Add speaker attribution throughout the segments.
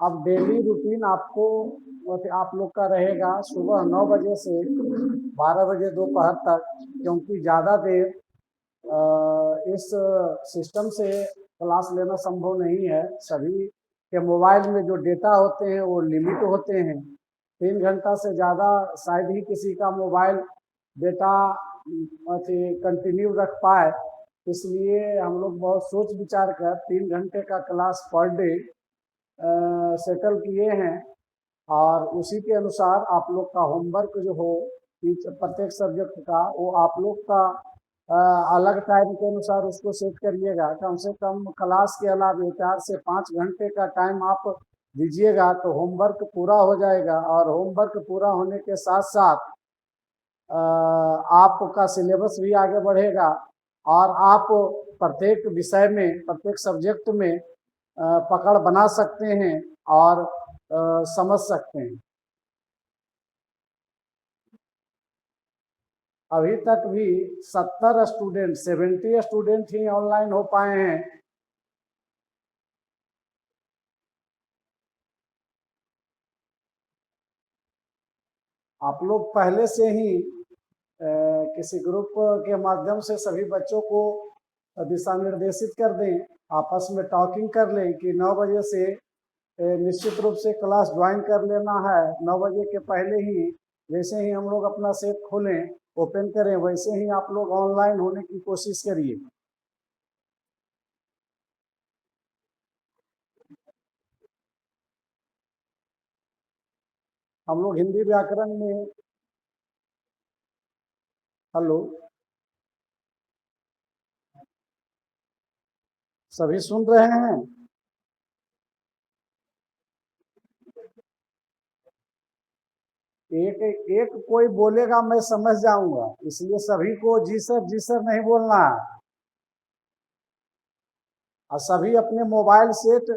Speaker 1: अब daily routine आपको आप लोग का रहेगा सुबह 9 बजे से 12 बजे दोपहर तक, क्योंकि ज़्यादा देर इस सिस्टम से क्लास लेना संभव नहीं है। सभी के मोबाइल में जो डेटा होते हैं वो लिमिट होते हैं। 3 घंटा से ज़्यादा शायद ही किसी का मोबाइल डेटा कंटिन्यू रख पाए। इसलिए हम लोग बहुत सोच विचार कर 3 घंटे का क्लास पर डे सेटल किए हैं। और उसी के अनुसार आप लोग का होमवर्क जो हो प्रत्येक सब्जेक्ट का, वो आप लोग का अलग टाइम के अनुसार उसको सेट करिएगा। कम से कम क्लास के अलावा 4 से 5 घंटे का टाइम आप दीजिएगा तो होमवर्क पूरा हो जाएगा। और होमवर्क पूरा होने के साथ साथ आपका सिलेबस भी आगे बढ़ेगा और आप प्रत्येक विषय में, प्रत्येक सब्जेक्ट में पकड़ बना सकते हैं और समझ सकते हैं। अभी तक भी 70 स्टूडेंट ही ऑनलाइन हो पाए हैं। आप लोग पहले से ही किसी ग्रुप के माध्यम से सभी बच्चों को दिशा निर्देशित कर दें, आपस में टॉकिंग कर लें कि 9 बजे से निश्चित रूप से क्लास ज्वाइन कर लेना है। 9 बजे के पहले ही, जैसे ही हम लोग अपना सेट खोलें, ओपन करें, वैसे ही आप लोग ऑनलाइन होने की कोशिश करिए। हम लोग हिंदी व्याकरण में, हेलो, सभी सुन रहे हैं? एक एक कोई बोलेगा मैं समझ जाऊंगा, इसलिए सभी को जी सर नहीं बोलना है। और सभी अपने मोबाइल सेट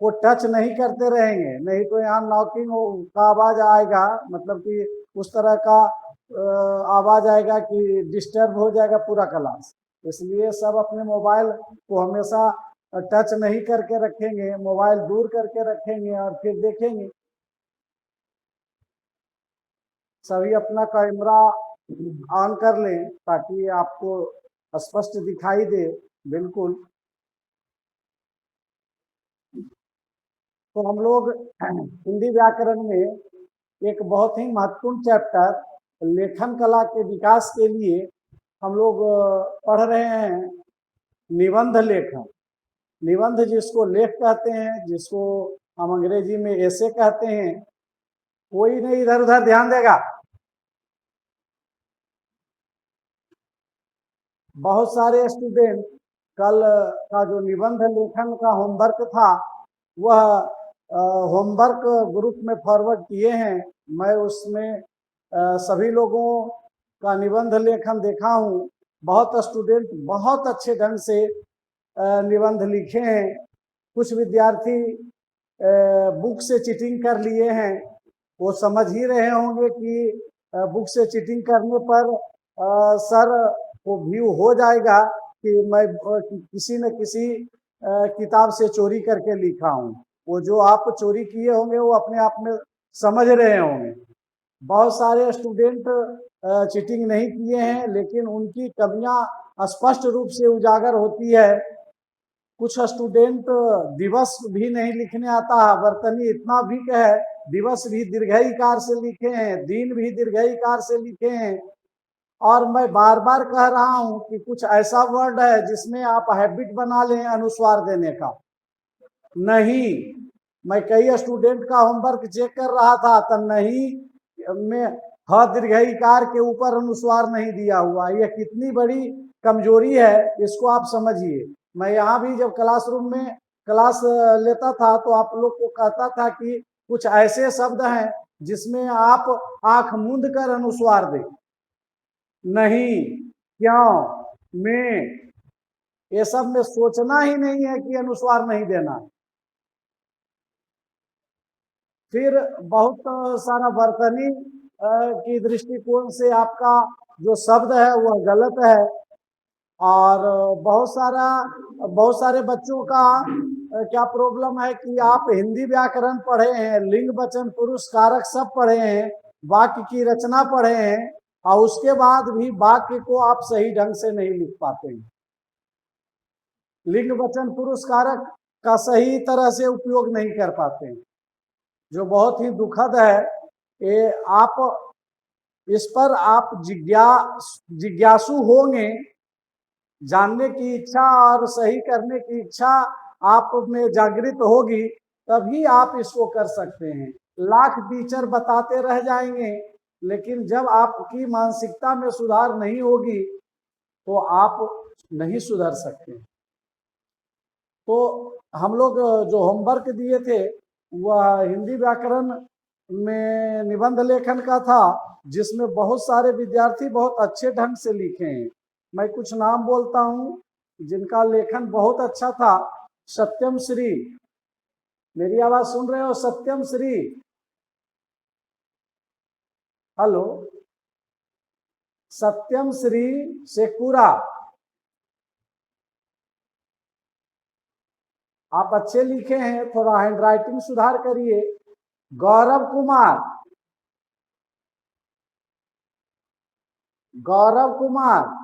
Speaker 1: को टच नहीं करते रहेंगे, नहीं तो यहाँ नॉकिंग का आवाज आएगा, मतलब कि उस तरह का आवाज आएगा कि डिस्टर्ब हो जाएगा पूरा क्लास। इसलिए सब अपने मोबाइल को हमेशा टच नहीं करके रखेंगे, मोबाइल दूर करके रखेंगे और फिर देखेंगे। सभी अपना कैमरा ऑन कर लें ताकि आपको स्पष्ट दिखाई दे। बिल्कुल। तो हम लोग हिंदी व्याकरण में एक बहुत ही महत्वपूर्ण चैप्टर लेखन कला के विकास के लिए हम लोग पढ़ रहे हैं निबंध लेखन। निबंध जिसको लेख कहते हैं, जिसको हम अंग्रेजी में ऐसे कहते हैं। कोई नहीं इधर उधर ध्यान देगा। बहुत सारे स्टूडेंट कल का जो निबंध लेखन का होमवर्क था वह होमवर्क ग्रुप में फॉरवर्ड किए हैं। मैं उसमें सभी लोगों का निबंध लेखन देखा हूँ। बहुत स्टूडेंट बहुत अच्छे ढंग से निबंध लिखे हैं। कुछ विद्यार्थी बुक से चीटिंग कर लिए हैं। वो समझ ही रहे होंगे कि बुक से चीटिंग करने पर सर को व्यू हो जाएगा कि मैं किसी न किसी किताब से चोरी करके लिखा हूँ। वो जो आप चोरी किए होंगे वो अपने आप में समझ रहे होंगे। बहुत सारे स्टूडेंट चीटिंग नहीं किए हैं, लेकिन उनकी कमियां स्पष्ट रूप से उजागर होती है। कुछ स्टूडेंट दिवस भी नहीं लिखने आता है, वर्तनी इतना भी है, दिवस भी दीर्घईकार से लिखे हैं, दिन भी दीर्घईकार से लिखे हैं। और मैं बार बार कह रहा हूं कि कुछ ऐसा वर्ड है जिसमें आप हैबिट बना लें अनुस्वार देने का। नहीं, मैं कई स्टूडेंट का होमवर्क चेक कर रहा था तो नहीं में ह दीर्घईकार के ऊपर अनुस्वार नहीं दिया हुआ। यह कितनी बड़ी कमजोरी है, इसको आप समझिए। मैं यहाँ भी जब क्लासरूम में क्लास लेता था तो आप लोग को कहता था कि कुछ ऐसे शब्द हैं जिसमें आप आंख मूंद कर अनुस्वार दें। नहीं, क्यों, में, ये सब में सोचना ही नहीं है कि अनुस्वार नहीं देना। फिर बहुत सारा वर्तनी की दृष्टिकोण से आपका जो शब्द है वह गलत है। और बहुत सारे बच्चों का क्या प्रॉब्लम है कि आप हिंदी व्याकरण पढ़े हैं, लिंग वचन पुरुष कारक सब पढ़े हैं, वाक्य की रचना पढ़े हैं, और उसके बाद भी वाक्य को आप सही ढंग से नहीं लिख पाते हैं। लिंग वचन पुरुष कारक का सही तरह से उपयोग नहीं कर पाते हैं, जो बहुत ही दुखद है। ये आप इस पर आप जिज्ञासु होंगे, जानने की इच्छा और सही करने की इच्छा आप में जागृत होगी, तभी आप इसको कर सकते हैं। लाख टीचर बताते रह जाएंगे, लेकिन जब आपकी मानसिकता में सुधार नहीं होगी तो आप नहीं सुधर सकते। तो हम लोग जो होमवर्क दिए थे वह हिंदी व्याकरण में निबंध लेखन का था, जिसमें बहुत सारे विद्यार्थी बहुत अच्छे ढंग से लिखे हैं। मैं कुछ नाम बोलता हूं जिनका लेखन बहुत अच्छा था। सत्यम श्री, मेरी आवाज सुन रहे हो? सत्यम श्री, हेलो? सत्यम श्री शेखपुरा, आप अच्छे लिखे हैं, थोड़ा हैंड राइटिंग सुधार करिए। गौरव कुमार, गौरव कुमार,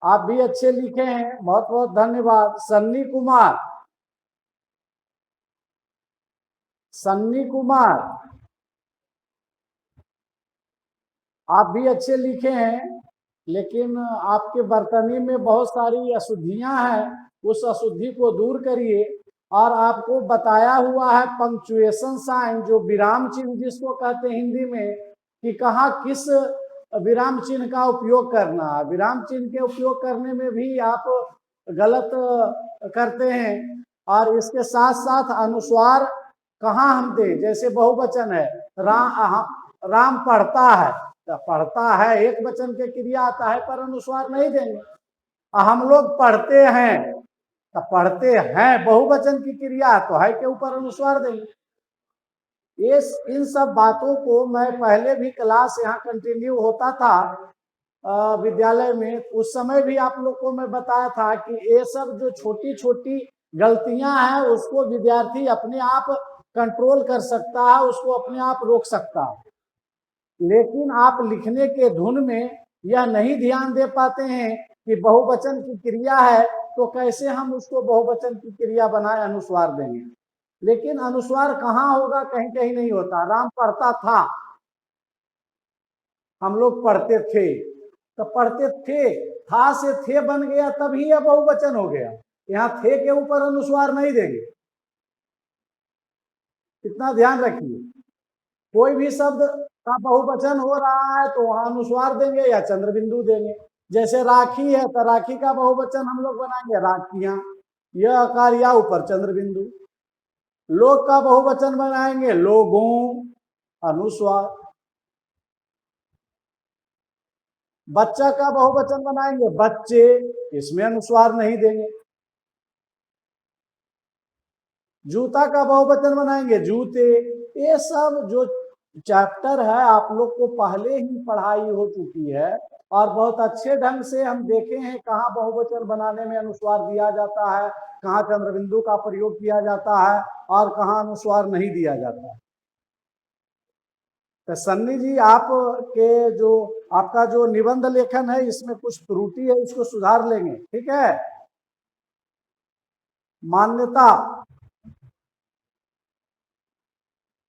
Speaker 1: आप भी अच्छे लिखे हैं, बहुत बहुत धन्यवाद। सन्नी कुमार, सन्नी कुमार, आप भी अच्छे लिखे हैं, लेकिन आपके बर्तनी में बहुत सारी अशुद्धियां हैं, उस अशुद्धि को दूर करिए। और आपको बताया हुआ है पंक्चुएशन साइन, जो विराम चिन्ह जिसको कहते हैं हिंदी में, कि कहाँ किस विराम चिन्ह का उपयोग करना है। विराम चिन्ह के उपयोग करने में भी आप गलत करते हैं। और इसके साथ साथ अनुस्वार कहाँ हम दें, जैसे बहुवचन है, राम पढ़ता है, तो पढ़ता है एक वचन के क्रिया आता है, पर अनुस्वार नहीं देंगे। हम लोग पढ़ते हैं, तो पढ़ते हैं बहुवचन की क्रिया, तो है के ऊपर अनुस्वार देंगे। ये इन सब बातों को मैं पहले भी क्लास यहाँ कंटिन्यू होता था विद्यालय में, उस समय भी आप लोग को मैं बताया था कि ये सब जो छोटी छोटी गलतियां हैं उसको विद्यार्थी अपने आप कंट्रोल कर सकता है, उसको अपने आप रोक सकता है। लेकिन आप लिखने के धुन में यह नहीं ध्यान दे पाते हैं कि बहुवचन की क्रिया है, तो कैसे हम उसको बहुवचन की क्रिया बनाए अनुस्वार देंगे। लेकिन अनुस्वार कहाँ होगा, कहीं कहीं नहीं होता। राम पढ़ता था, हम लोग पढ़ते थे, तो पढ़ते थे, था से थे बन गया, तभी यह बहुवचन हो गया। यहाँ थे के ऊपर अनुस्वार नहीं देंगे, इतना ध्यान रखिए। कोई भी शब्द का बहुवचन हो रहा है तो वहां अनुस्वार देंगे या चंद्र बिंदु देंगे। जैसे राखी है, तो राखी का बहुवचन हम लोग बनाएंगे राखियां, यह आकार या ऊपर चंद्र बिंदु। लोग का बहुवचन बनाएंगे लोगों, अनुस्वार। बच्चा का बहुवचन बनाएंगे बच्चे, इसमें अनुस्वार नहीं देंगे। जूता का बहुवचन बनाएंगे जूते। ये सब जो चैप्टर है आप लोग को पहले ही पढ़ाई हो चुकी है, और बहुत अच्छे ढंग से हम देखे हैं कहाँ बहुवचन बनाने में अनुस्वार दिया जाता है, कहाँ चंद्रबिंदु का प्रयोग किया जाता है, और कहाँ अनुस्वार नहीं दिया जाता है। तो सन्नी जी, आप के जो आपका जो निबंध लेखन है इसमें कुछ त्रुटि है, इसको सुधार लेंगे, ठीक है? मान्यता,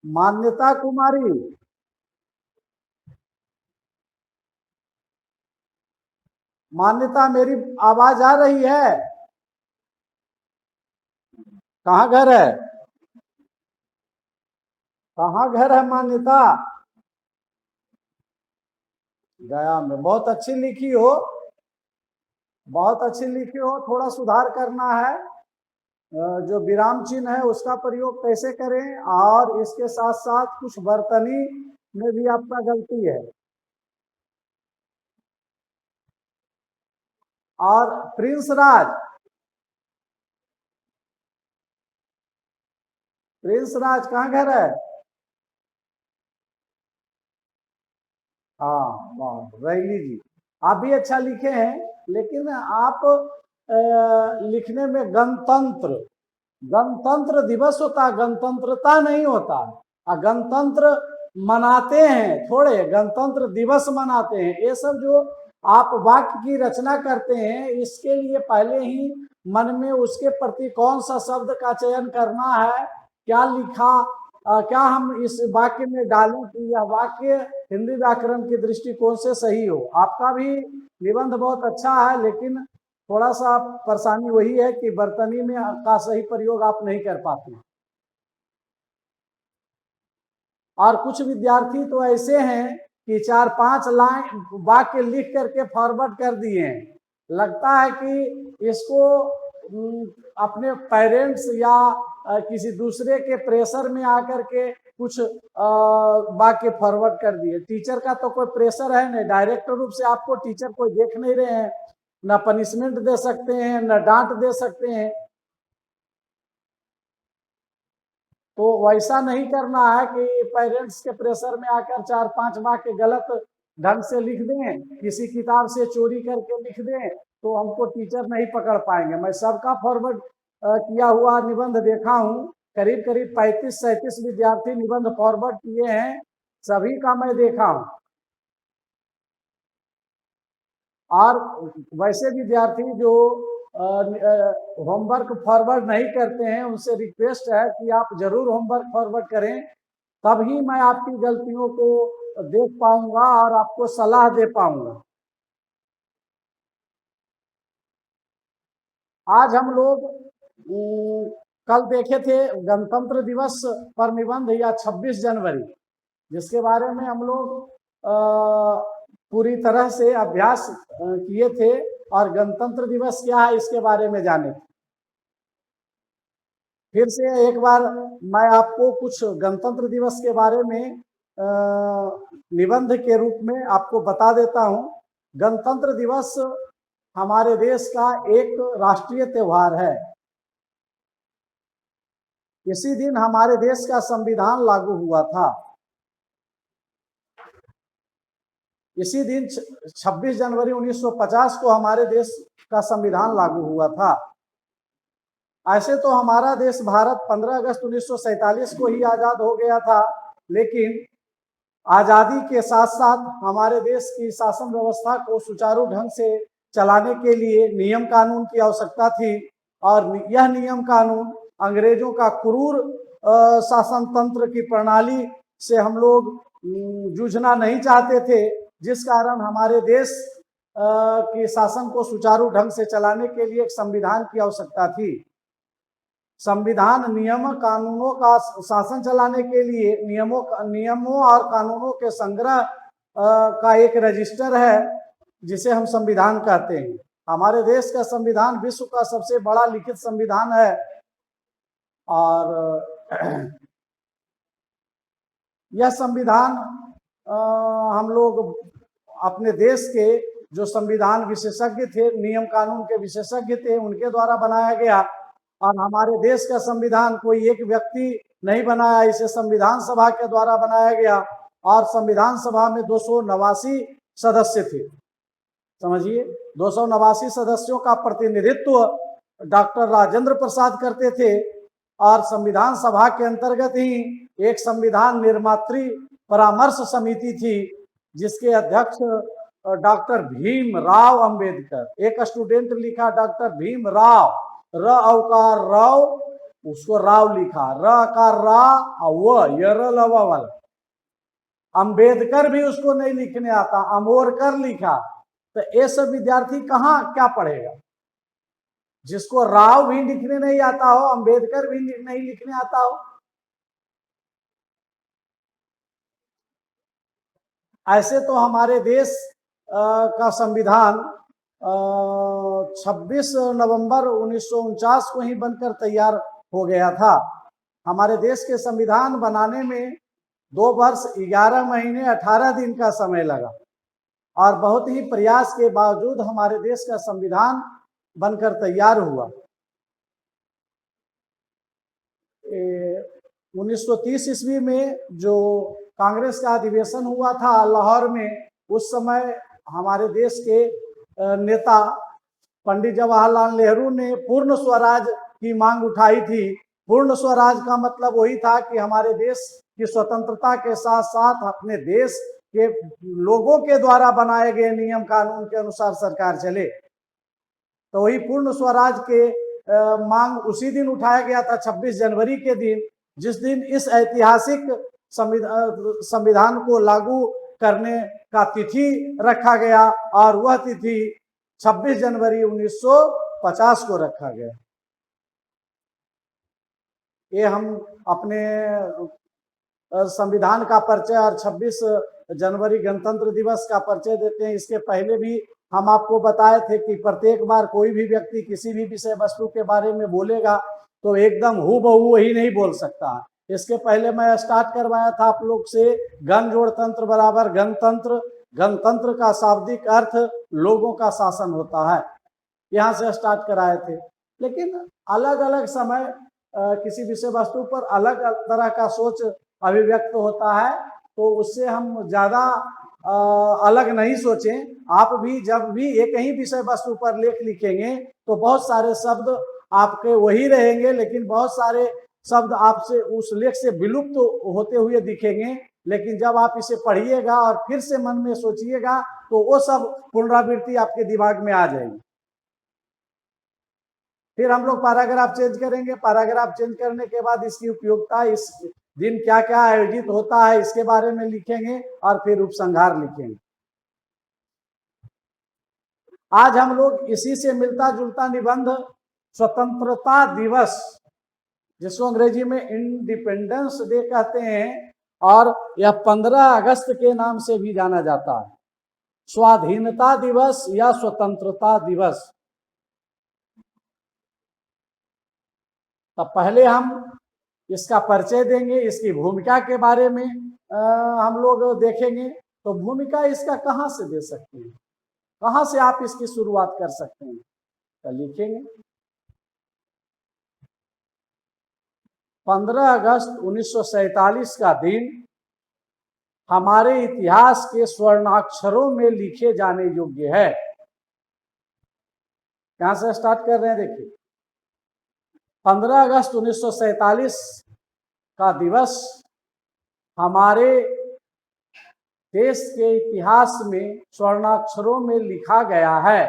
Speaker 1: मान्यता कुमारी, मान्यता मेरी आवाज आ रही है? कहाँ घर है? कहाँ घर है मान्यता? गया में। बहुत अच्छी लिखी हो, बहुत अच्छी लिखी हो, थोड़ा सुधार करना है। जो विराम चिन्ह है उसका प्रयोग कैसे करें, और इसके साथ साथ कुछ बर्तनी में भी आपका गलती है। और प्रिंस राज, प्रिंस राज कहाँ घर है? हाँ, रैली जी, आप भी अच्छा लिखे हैं, लेकिन आप लिखने में गणतंत्र, गणतंत्र दिवस होता है, गणतंत्रता नहीं होता। गणतंत्र मनाते हैं, थोड़े गणतंत्र दिवस मनाते हैं। ये सब जो आप वाक्य की रचना करते हैं, इसके लिए पहले ही मन में उसके प्रति कौन सा शब्द का चयन करना है, क्या लिखा, क्या हम इस वाक्य में डालें कि यह वाक्य हिंदी व्याकरण के दृष्टिकोण से सही हो। आपका भी निबंध बहुत अच्छा है, लेकिन थोड़ा सा परेशानी वही है कि बर्तनी में का सही प्रयोग आप नहीं कर पाते। और कुछ विद्यार्थी तो ऐसे हैं कि 4-5 लाइन वाक्य लिख करके फॉरवर्ड कर दिए हैं। लगता है कि इसको अपने पेरेंट्स या किसी दूसरे के प्रेशर में आकर के कुछ वाक्य फॉरवर्ड कर दिए। टीचर का तो कोई प्रेशर है नहीं, डायरेक्ट रूप से आपको टीचर कोई देख नहीं रहे हैं, ना पनिशमेंट दे सकते हैं, ना डांट दे सकते हैं। तो वैसा नहीं करना है कि पेरेंट्स के प्रेशर में आकर 4-5 वाक्य गलत ढंग से लिख दें, किसी किताब से चोरी करके लिख दें, तो हमको टीचर नहीं पकड़ पाएंगे। मैं सबका फॉरवर्ड किया हुआ निबंध देखा हूँ, करीब करीब 35-37 विद्यार्थी निबंध फॉरवर्ड किए हैं, सभी का मैं देखा हूँ। और वैसे विद्यार्थी जो होमवर्क फॉरवर्ड नहीं करते हैं, उनसे रिक्वेस्ट है कि आप जरूर होमवर्क फॉरवर्ड करें, तभी मैं आपकी गलतियों को देख पाऊंगा और आपको सलाह दे पाऊंगा। आज हम लोग कल देखे थे गणतंत्र दिवस पर निबंध, या 26 जनवरी, जिसके बारे में हम लोग पूरी तरह से अभ्यास किए थे और गणतंत्र दिवस क्या है इसके बारे में जाने। फिर से एक बार मैं आपको कुछ गणतंत्र दिवस के बारे में निबंध के रूप में आपको बता देता हूं। गणतंत्र दिवस हमारे देश का एक राष्ट्रीय त्योहार है। इसी दिन हमारे देश का संविधान लागू हुआ था। इसी दिन 26 जनवरी 1950 को हमारे देश का संविधान लागू हुआ था। ऐसे तो हमारा देश भारत 15 अगस्त 1947 को ही आजाद हो गया था, लेकिन आजादी के साथ साथ हमारे देश की शासन व्यवस्था को सुचारू ढंग से चलाने के लिए नियम कानून की आवश्यकता थी। और यह नियम कानून अंग्रेजों का क्रूर शासन तंत्र की प्रणाली से हम लोग जूझना नहीं चाहते थे, जिस कारण हमारे देश के शासन को सुचारू ढंग से चलाने के लिए एक संविधान की आवश्यकता थी। संविधान नियम कानूनों का शासन चलाने के लिए नियमों और कानूनों के संग्रह का एक रजिस्टर है, जिसे हम संविधान कहते हैं। हमारे देश का संविधान विश्व का सबसे बड़ा लिखित संविधान है। और यह संविधान हम लोग अपने देश के जो संविधान विशेषज्ञ थे, नियम कानून के विशेषज्ञ थे, उनके द्वारा बनाया गया। और हमारे देश का संविधान कोई एक व्यक्ति नहीं बनाया, इसे संविधान सभा के द्वारा बनाया गया। और संविधान सभा में 289 सदस्य थे। समझिए, 289 सदस्यों का प्रतिनिधित्व डॉक्टर राजेंद्र प्रसाद करते थे। और संविधान सभा के अंतर्गत ही एक संविधान निर्मात्री परामर्श समिति थी, जिसके अध्यक्ष डॉक्टर भीमराव अंबेडकर। एक स्टूडेंट लिखा डॉक्टर भीमराव, र अवकार राव, उसको राव लिखा, र आकार रा, वाला। अंबेडकर भी उसको नहीं लिखने आता, अमोरकर लिखा। तो ये सब विद्यार्थी कहाँ क्या पढ़ेगा? जिसको राव भी लिखने नहीं आता हो, अंबेडकर भी नहीं लिखने आता हो। ऐसे तो हमारे देश का संविधान 26 नवंबर 1949 को ही बनकर तैयार हो गया था। हमारे देश के संविधान बनाने में 2 वर्ष 11 महीने 18 दिन का समय लगा। और बहुत ही प्रयास के बावजूद हमारे देश का संविधान बनकर तैयार हुआ। 1930 ईस्वी में जो कांग्रेस का अधिवेशन हुआ था लाहौर में, उस समय हमारे देश के नेता पंडित जवाहरलाल नेहरू ने पूर्ण स्वराज की मांग उठाई थी। पूर्ण स्वराज का मतलब वही था कि हमारे देश की स्वतंत्रता के साथ साथ अपने देश के लोगों के द्वारा बनाए गए नियम कानून के अनुसार सरकार चले। तो वही पूर्ण स्वराज के मांग उसी दिन उठाया गया था, 26 जनवरी के दिन, जिस दिन इस ऐतिहासिक संविधान को लागू करने का तिथि रखा गया और वह तिथि 26 जनवरी 1950 को रखा गया। ये हम अपने संविधान का परिचय और 26 जनवरी गणतंत्र दिवस का परिचय देते हैं। इसके पहले भी हम आपको बताए थे कि प्रत्येक बार कोई भी व्यक्ति किसी भी विषय वस्तु के बारे में बोलेगा तो एकदम हूबहू वही नहीं बोल सकता। इसके पहले मैं स्टार्ट करवाया था आप लोग से गण जोड़ तंत्र बराबर गणतंत्र। गणतंत्र का शाब्दिक अर्थ लोगों का शासन होता है, यहाँ से स्टार्ट कराए थे। लेकिन अलग अलग समय किसी विषय वस्तु पर अलग तरह का सोच अभिव्यक्त होता है, तो उससे हम ज़्यादा अलग नहीं सोचें। आप भी जब भी एक ही विषय वस्तु पर लेख लिखेंगे तो बहुत सारे शब्द आपके वही रहेंगे, लेकिन बहुत सारे शब्द आपसे उस लेख से विलुप्त होते हुए दिखेंगे। लेकिन जब आप इसे पढ़िएगा और फिर से मन में सोचिएगा तो वो सब पुनरावृत्ति आपके दिमाग में आ जाएगी। फिर हम लोग पैराग्राफ चेंज करेंगे। पैराग्राफ चेंज करने के बाद इसकी उपयोगिता, इस दिन क्या क्या आयोजित होता है, इसके बारे में लिखेंगे और फिर उपसंहार लिखेंगे। आज हम लोग इसी से मिलता जुलता निबंध स्वतंत्रता दिवस, जिसको अंग्रेजी में इंडिपेंडेंस डे कहते हैं, और यह 15 अगस्त के नाम से भी जाना जाता है, स्वाधीनता दिवस या स्वतंत्रता दिवस। तब पहले हम इसका परिचय देंगे, इसकी भूमिका के बारे में हम लोग देखेंगे। तो भूमिका इसका कहाँ से दे सकते हैं, कहाँ से आप इसकी शुरुआत कर सकते हैं, तो लिखेंगे 15 अगस्त 1947 का दिन हमारे इतिहास के स्वर्णाक्षरों में लिखे जाने योग्य है। कहाँ से स्टार्ट कर रहे हैं, देखिए 15 अगस्त 1947 का दिवस हमारे देश के इतिहास में स्वर्णाक्षरों में लिखा गया है।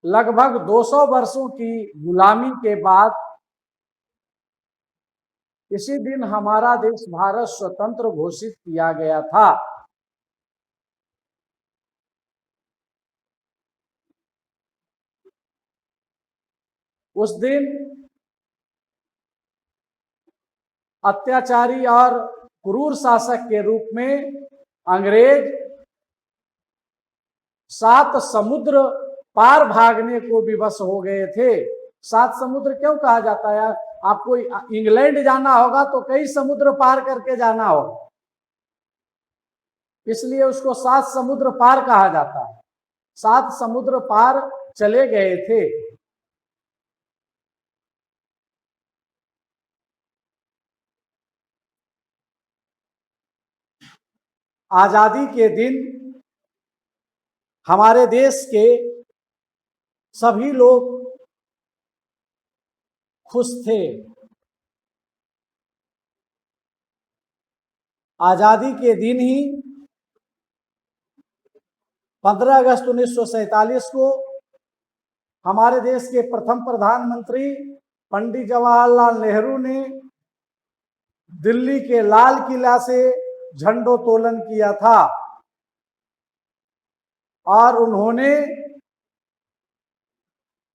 Speaker 1: लगभग 200 वर्षों की गुलामी के बाद इसी दिन हमारा देश भारत स्वतंत्र घोषित किया गया था। उस दिन अत्याचारी और क्रूर शासक के रूप में अंग्रेज 7 समुद्र पार भागने को विवश हो गए थे। 7 समुद्र क्यों कहा जाता है? आपको इंग्लैंड जाना होगा तो कई समुद्र पार करके जाना होगा, इसलिए उसको 7 समुद्र पार कहा जाता है। 7 समुद्र पार चले गए थे। आजादी के दिन हमारे देश के सभी लोग खुश थे। आजादी के दिन ही 15 अगस्त 1947 को हमारे देश के प्रथम प्रधानमंत्री पंडित जवाहरलाल नेहरू ने दिल्ली के लाल किला से झंडोत्तोलन किया था और उन्होंने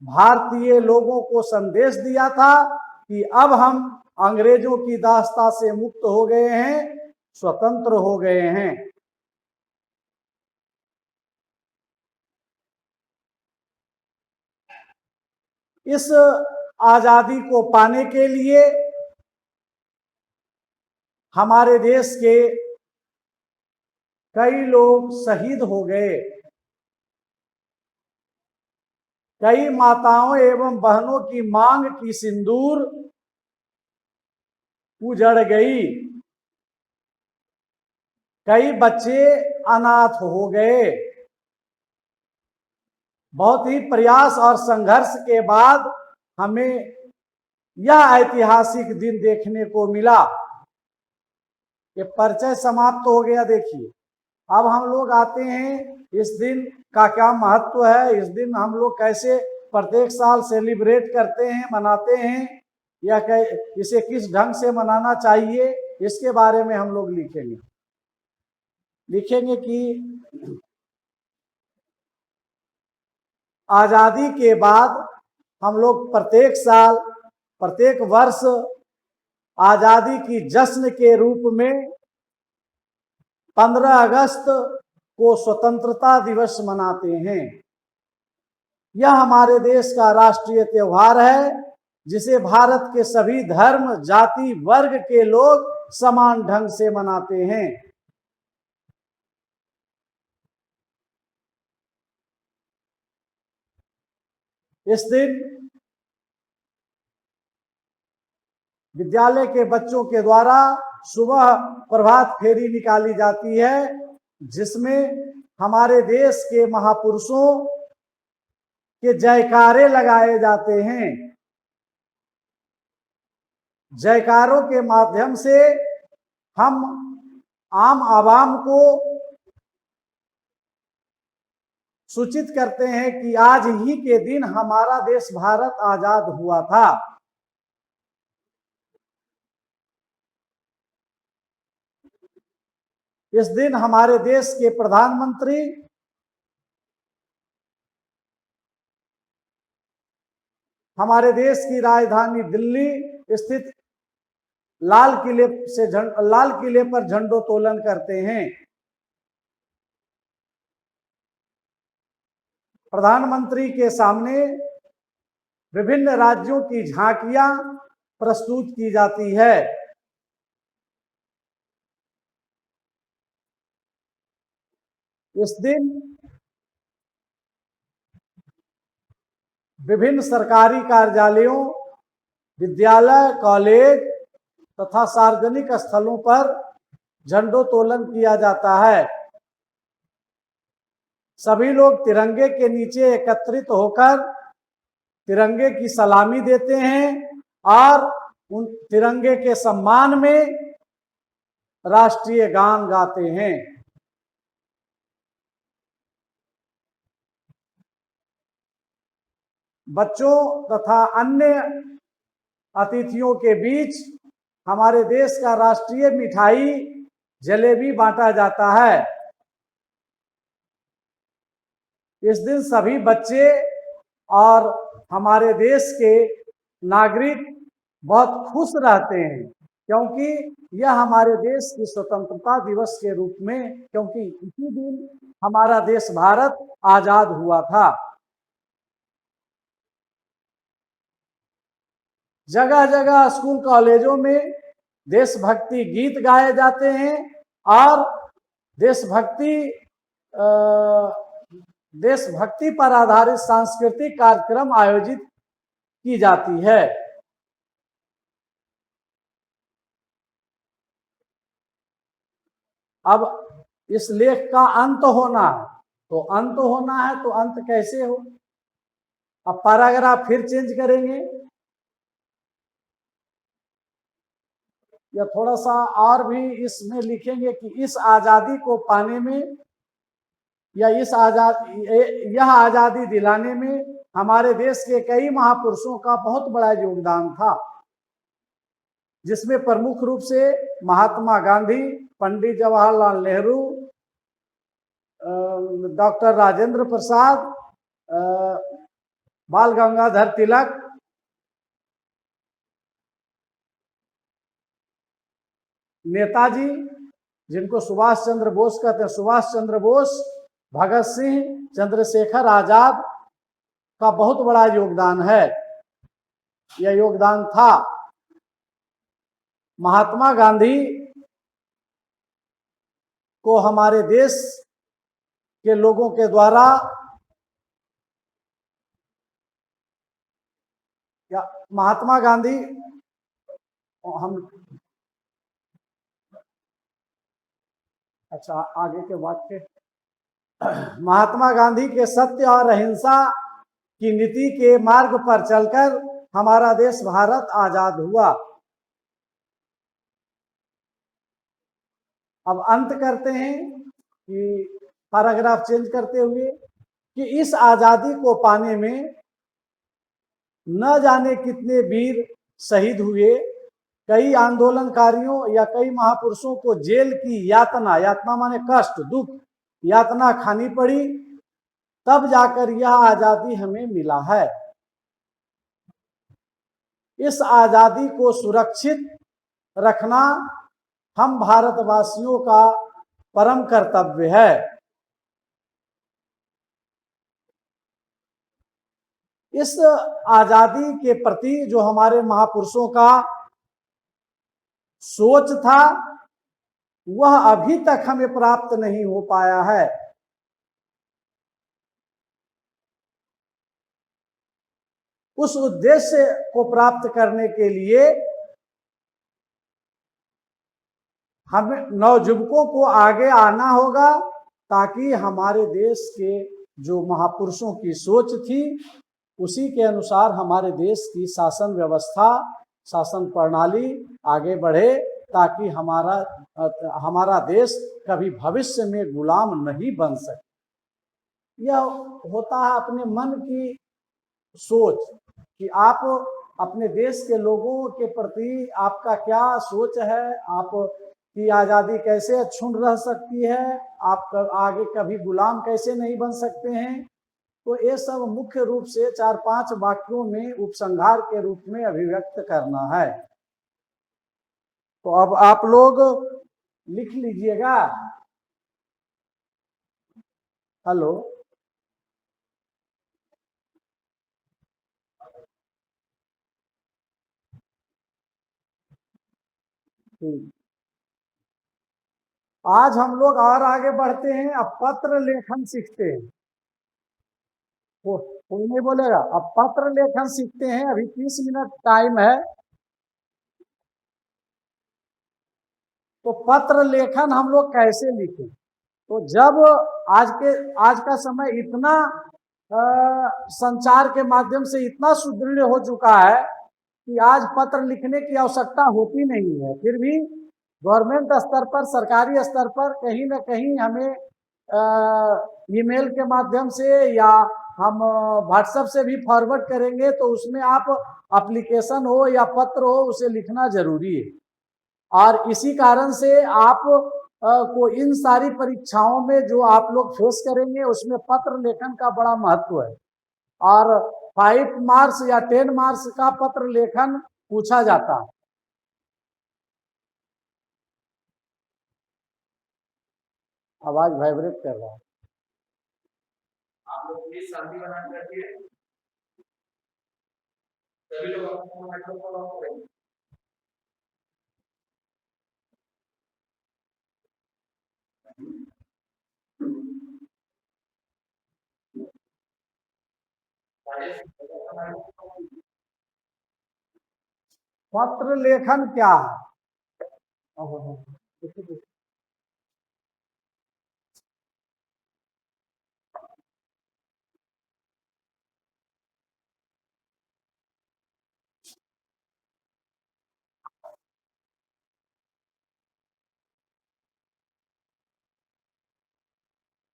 Speaker 1: भारतीय लोगों को संदेश दिया था कि अब हम अंग्रेजों की दास्ता से मुक्त हो गए हैं, स्वतंत्र हो गए हैं। इस आजादी को पाने के लिए हमारे देश के कई लोग शहीद हो गए। कई माताओं एवं बहनों की मांग की सिंदूर उजड़ गई, कई बच्चे अनाथ हो गए। बहुत ही प्रयास और संघर्ष के बाद हमें यह ऐतिहासिक दिन देखने को मिला। ये परिचय समाप्त हो गया। देखिए, अब हम लोग आते हैं इस दिन का क्या महत्व है, इस दिन हम लोग कैसे प्रत्येक साल सेलिब्रेट करते हैं, मनाते हैं, या इसे किस ढंग से मनाना चाहिए, इसके बारे में हम लोग लिखेंगे कि आजादी के बाद हम लोग प्रत्येक साल, प्रत्येक वर्ष आजादी की जश्न के रूप में 15 अगस्त को स्वतंत्रता दिवस मनाते हैं। यह हमारे देश का राष्ट्रीय त्योहार है, जिसे भारत के सभी धर्म, जाति, वर्ग के लोग समान ढंग से मनाते हैं। इस दिन विद्यालय के बच्चों के द्वारा सुबह प्रभात फेरी निकाली जाती है, जिसमें हमारे देश के महापुरुषों के जयकारे लगाए जाते हैं। जयकारों के माध्यम से हम आम आवाम को सूचित करते हैं कि आज ही के दिन हमारा देश भारत आजाद हुआ था। इस दिन हमारे देश के प्रधानमंत्री हमारे देश की राजधानी दिल्ली स्थित लाल किले पर झंडोत्तोलन करते हैं। प्रधानमंत्री के सामने विभिन्न राज्यों की झांकियां प्रस्तुत की जाती है। इस दिन विभिन्न सरकारी कार्यालयों, विद्यालय, कॉलेज तथा सार्वजनिक स्थलों पर झंडोत्तोलन किया जाता है। सभी लोग तिरंगे के नीचे एकत्रित होकर तिरंगे की सलामी देते हैं और उन तिरंगे के सम्मान में राष्ट्रीय गान गाते हैं। बच्चों तथा अन्य अतिथियों के बीच हमारे देश का राष्ट्रीय मिठाई जलेबी बांटा जाता है। इस दिन सभी बच्चे और हमारे देश के नागरिक बहुत खुश रहते हैं, क्योंकि यह हमारे देश की स्वतंत्रता दिवस के रूप में, क्योंकि इसी दिन हमारा देश भारत आजाद हुआ था। जगह जगह स्कूल कॉलेजों में देशभक्ति गीत गाए जाते हैं और देशभक्ति पर आधारित सांस्कृतिक कार्यक्रम आयोजित की जाती है। अब इस लेख का अंत होना है, तो अंत कैसे हो? अब पैराग्राफ फिर चेंज करेंगे या थोड़ा सा और भी इसमें लिखेंगे कि इस आजादी को पाने में या यह आजादी दिलाने में हमारे देश के कई महापुरुषों का बहुत बड़ा योगदान था, जिसमें प्रमुख रूप से महात्मा गांधी, पंडित जवाहरलाल नेहरू, डॉक्टर राजेंद्र प्रसाद, बाल गंगाधर तिलक, नेताजी जिनको सुभाष चंद्र बोस कहते हैं, सुभाष चंद्र बोस, भगत सिंह, चंद्रशेखर आजाद का बहुत बड़ा योगदान है। यह योगदान था। महात्मा गांधी को हमारे देश के लोगों के द्वारा महात्मा गांधी हम अच्छा, आगे के वाक्य। महात्मा गांधी के सत्य और अहिंसा की नीति के मार्ग पर चलकर हमारा देश भारत आजाद हुआ। अब अंत करते हैं कि पैराग्राफ चेंज करते हुए कि इस आजादी को पाने में न जाने कितने वीर शहीद हुए, कई आंदोलनकारियों या कई महापुरुषों को जेल की यातना, यातना माने कष्ट, दुख, यातना खानी पड़ी, तब जाकर यह आजादी हमें मिला है। इस आजादी को सुरक्षित रखना हम भारतवासियों का परम कर्तव्य है। इस आजादी के प्रति जो हमारे महापुरुषों का सोच था वह अभी तक हमें प्राप्त नहीं हो पाया है। उस उद्देश्य को प्राप्त करने के लिए हमें नवयुवकों को आगे आना होगा, ताकि हमारे देश के जो महापुरुषों की सोच थी उसी के अनुसार हमारे देश की शासन व्यवस्था, शासन प्रणाली आगे बढ़े, ताकि हमारा देश कभी भविष्य में गुलाम नहीं बन सके। यह होता है अपने मन की सोच कि आप अपने देश के लोगों के प्रति आपका क्या सोच है, आप की आज़ादी कैसे अक्षुण्ण रह सकती है, आप आगे कभी गुलाम कैसे नहीं बन सकते हैं। तो ये सब मुख्य रूप से 4-5 वाक्यों में उपसंहार के रूप में अभिव्यक्त करना है। तो अब आप लोग लिख लीजिएगा। हेलो, आज हम लोग और आगे बढ़ते हैं। अब पत्र लेखन सीखते हैं। कोई नहीं बोलेगा। अब पत्र लेखन सीखते हैं। अभी 30 मिनट टाइम है। तो पत्र लेखन हम लोग कैसे लिखें? तो जब आज का समय इतना संचार के माध्यम से इतना सुदृढ़ हो चुका है कि आज पत्र लिखने की आवश्यकता होती नहीं है, फिर भी गवर्नमेंट स्तर पर, सरकारी स्तर पर कहीं ना कहीं हमें ईमेल के माध्यम से या हम व्हाट्सएप से भी फॉरवर्ड करेंगे, तो उसमें आप एप्लीकेशन हो या पत्र हो उसे लिखना जरूरी है। और इसी कारण से आप को इन सारी परीक्षाओं में जो आप लोग फेस करेंगे उसमें पत्र लेखन का बड़ा महत्व है। और 5 मार्क्स या 10 मार्क्स का पत्र लेखन पूछा जाता है। आवाज वाइब्रेट कर रहा है। आप लोग प्लीज शांति बना कर रखिए। सभी लोग अपना माइक्रोफोन ऑफ करें। पत्र लेखन क्या है?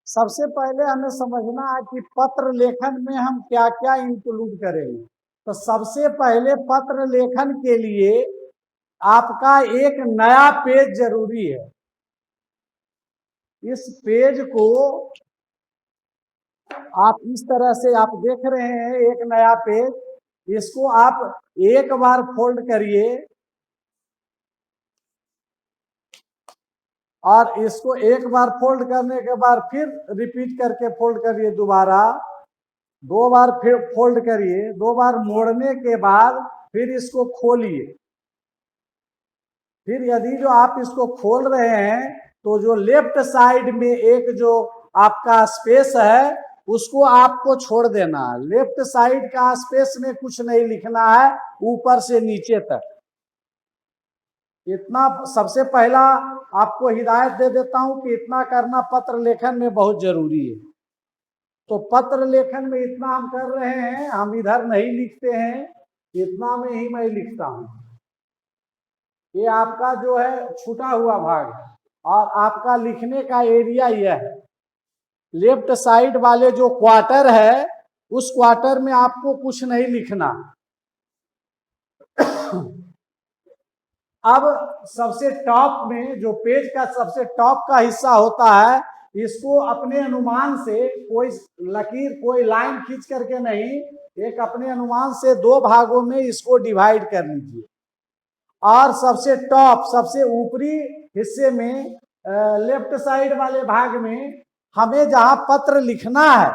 Speaker 1: सबसे पहले हमें समझना है कि पत्र लेखन में हम क्या क्या इंक्लूड करेंगे। तो सबसे पहले पत्र लेखन के लिए आपका एक नया पेज जरूरी है। इस पेज को आप इस तरह से आप देख रहे हैं, एक नया पेज। इसको आप एक बार फोल्ड करिए और इसको एक बार फोल्ड करने के बाद फिर रिपीट करके फोल्ड करिए, दोबारा 2 बार फिर फोल्ड करिए, 2 बार मोड़ने के बाद फिर इसको खोलिए। फिर यदि जो आप इसको खोल रहे हैं तो जो लेफ्ट साइड में एक जो आपका स्पेस है उसको आपको छोड़ देना। लेफ्ट साइड का स्पेस में कुछ नहीं लिखना है, ऊपर से नीचे तक। इतना सबसे पहला आपको हिदायत दे देता हूं कि इतना करना पत्र लेखन में बहुत जरूरी है। तो पत्र लेखन में इतना हम कर रहे हैं, हम इधर नहीं लिखते हैं, इतना में ही मैं लिखता हूं। ये आपका जो है छूटा हुआ भाग है और आपका लिखने का एरिया यह है। लेफ्ट साइड वाले जो क्वार्टर है उस क्वार्टर में आपको कुछ नहीं लिखना। अब सबसे टॉप में जो पेज का सबसे टॉप का हिस्सा होता है, इसको अपने अनुमान से कोई लकीर कोई लाइन खींच करके नहीं, एक अपने अनुमान से दो भागों में इसको डिवाइड कर लीजिए और सबसे टॉप सबसे ऊपरी हिस्से में लेफ्ट साइड वाले भाग में हमें जहां पत्र लिखना है,